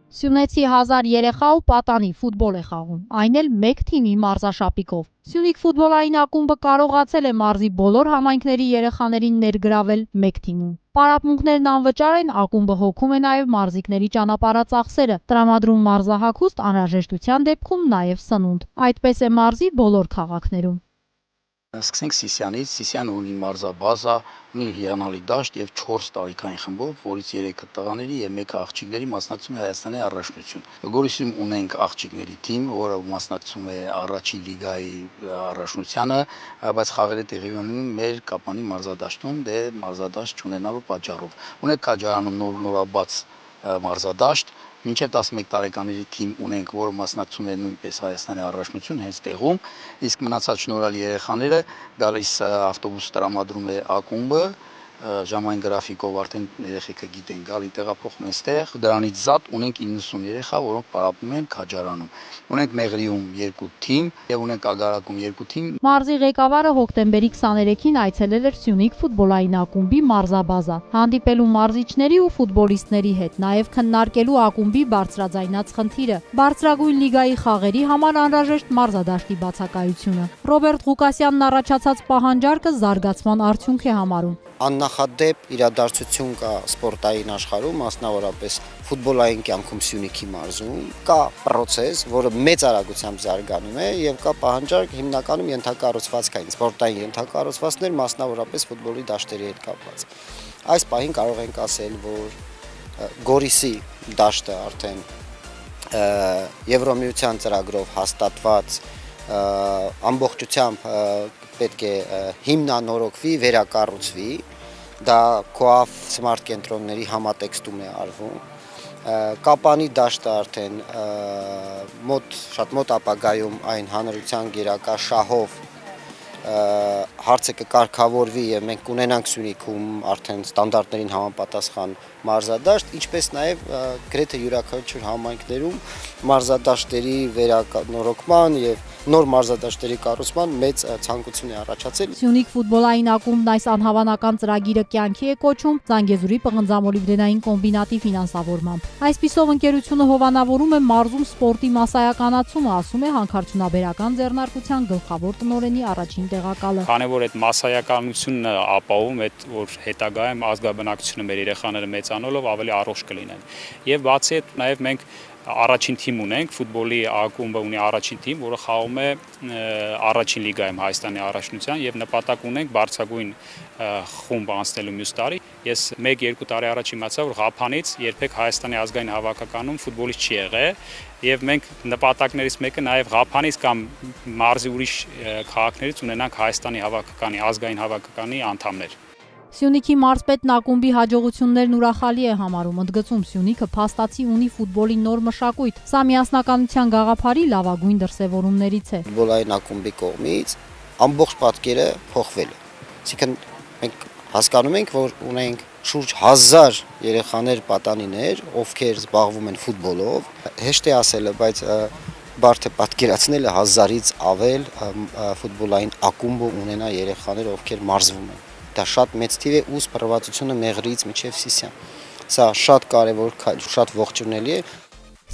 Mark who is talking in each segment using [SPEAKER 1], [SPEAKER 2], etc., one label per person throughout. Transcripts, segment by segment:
[SPEAKER 1] Սյունեցի 1000 երեխա ու պատանի ֆուտբոլ է խաղում, այն էլ մեկ թիմի մարզաշապիկով։ Սյունիք ֆուտբոլային ակումբը կարողացել է մարզի բոլոր համայնքների երեխաներին ներգրավել մեկ թիմում։ Պարապմունքներն անվճար են, ակումբը հոգում է նաև մարզիկների ճանապարհածախսերը, տրամադրում մարզահագուստ, անհրաժեշտության դեպքում նաև սնունդ։ Այդպես է մարզի բոլոր քաղաքներում։
[SPEAKER 2] Սկսենք Սիսյանից, Սիսյանը ունի մարզաբազա, ունի հիանալի դաշտ եւ 4 տարիքային խմբով, որից 3-ը տղաների եւ 1-ը աղջիկների մասնակցում է Հայաստանի առաջնություն։ Գորիսում ունենք աղջիկների թիմ, որը մասնակցում է առաջին լիգայի առաջնությանը, բայց խաղերը տեղի ունեն մեր Կապանի մարզադաշտում, դե մարզադաշտ չունենալու պատճառով։ Ունենք Քաջարանում նորաբաց մարզադաշտ, մինչև 11 տարեկանների թիմ ունենք, որը մասնակցում է նույնպես Հայաստանի առաջնություն հենց տեղում, իսկ մնացած շնորհալի երեխաները գալիս ավտոբուս տրամադրում է ակումբը, ժամային գրաֆիկով արդեն երեխեքը գիտեն, գալի տեղափոխում են ստեղ, դրանից զատ ունենք 90 երեխա, որոնք պարապում են Քաջարանում։ Ունենք Մեղրիում 2 թիմ եւ ունենք Ագարակում 2 թիմ։
[SPEAKER 1] Մարզի ղեկավարը հոկտեմբերի 23-ին այցելել էր Սյունիք ֆուտբոլային ակումբի մարզաբազա, հանդիպելու մարզիչների ու ֆուտբոլիստների հետ, նաև քննարկելու ակումբի բարձրաձայնած խնդիրը՝ բարձրագույն լիգայի խաղերի համար անհրաժեշտ մարզադաշտի բացակայությունը։ Ռոբերտ Ղուկասյանն առաջացած պահանջարկը զարգացման արդյունք է համարում։
[SPEAKER 3] Աննախադեպ իրադարձություն կա սպորտային աշխարհում, մասնավորապես ֆուտբոլային կյանքում Սյունիքի մարզում, կա process, որը մեծ արագությամբ զարգանում է եւ կա պահանջարկ հիմնականում ենթակառուցվածքային, սպորտային ենթակառուցվածքներ, մասնավորապես ֆուտբոլի դաշտերի հետ կապված։ Այս պահին կարող ենք ասել, որ Գորիսի դաշտը արդեն Եվրոմիության ծրագրով հաստատված ամբողջությամբ պետք է հիմնանորոգվի, վերակառուցվի, դա ԿՕԱՖ սմարթ կենտրոնների համատեքստում է արվում։ Կապանի դաշտը արդեն շատ մոտ ապագայում այն հանրության գերակա շահով հարցը կկարգավորվի եւ մենք կունենանք Սյունիքում արդեն ստանդարտներին համապատասխան մարզադաշտ, ինչպես նաեւ գրեթե յուրաքանչյուր համայնքներում մարզադաշտերի վերանորոգման եւ նոր մարզադաշտերի կառուցման մեծ ցանկություն է առաջացել։
[SPEAKER 1] Սյունիք ֆուտբոլային ակումբն այս անհավանական ծրագիրը կյանքի է կոչում Զանգեզուրի պղնձամոլիբդենային կոմբինատի ֆինանսավորմամբ։ Այսպիսով ընկերությունը հովանավորում է մարզում սպորտի մասսայականացումը, ասում է հանքարդյունաբերական ձեռնարկության գլխավոր տնօրենի առաջին տեղակալը։
[SPEAKER 4] Քանի որ այդ մասսայականությունն ապահովում է, որ հետագայում ազգաբնակչությունը մեր երեխաները մեծանալով ավելի առողջ կլինեն։ Եվ բացի այդ նաև մենք առաջին թիմ ունենք, ֆուտբոլի ակումբը ունի առաջին թիմ, որը խաղում է առաջին լիգայում Հայաստանի առաջնության եւ նպատակ ունենք բարձրագույն խումբ անցնելու մյուս տարի։ Ես 1-2 տարի առաջ իմացա, որ Ղափանից երբեք Հայաստանի ազգային հավաքականում ֆուտբոլիստ չի եղել եւ մենք նպատակներից մեկը նաեւ Ղափանից կամ մարզի ուրիշ քաղաքներից ունենանք Հայաստանի հավաքականի, ազգային հավաքականի անդամներ։
[SPEAKER 1] Սյունիքի մարզպետն ակումբի հաջողություններն ուրախալի է համարում, ընդգծում Սյունիքը փաստացի ունի ֆուտբոլի նոր մշակույթ։ Սա միասնականության գաղափարի լավագույն դրսևորումներից է։
[SPEAKER 3] Ֆուտբոլային ակումբի կողմից ամբողջ պատկերը փոխվել է։ Այսինքն մենք հասկանում ենք, որ ունենք շուրջ 1000 երեխաներ, պատանիներ, ովքեր զբաղվում են ֆուտբոլով։ Հեշտ է ասելը, բայց բարդ է պատկերացնելը 1000-ից ավել ֆուտբոլային ակումբ ունենա երեխաներ, ովքեր մարզվում են։ Դա շատ մեծ թիվ է ու սպառվածությունը Մեղրիից մինչև Սիսյան։ Սա շատ կարևոր, շատ ողջունելի է։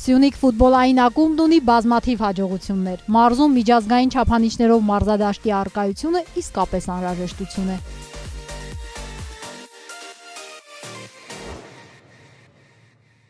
[SPEAKER 1] Սյունիք ֆուտբոլային ակումբն ունի բազմաթիվ հաջողություններ։ Մարզում միջազգային չափանիշներով մարզադաշտի առկայությունը իսկապես անհրաժեշտություն է։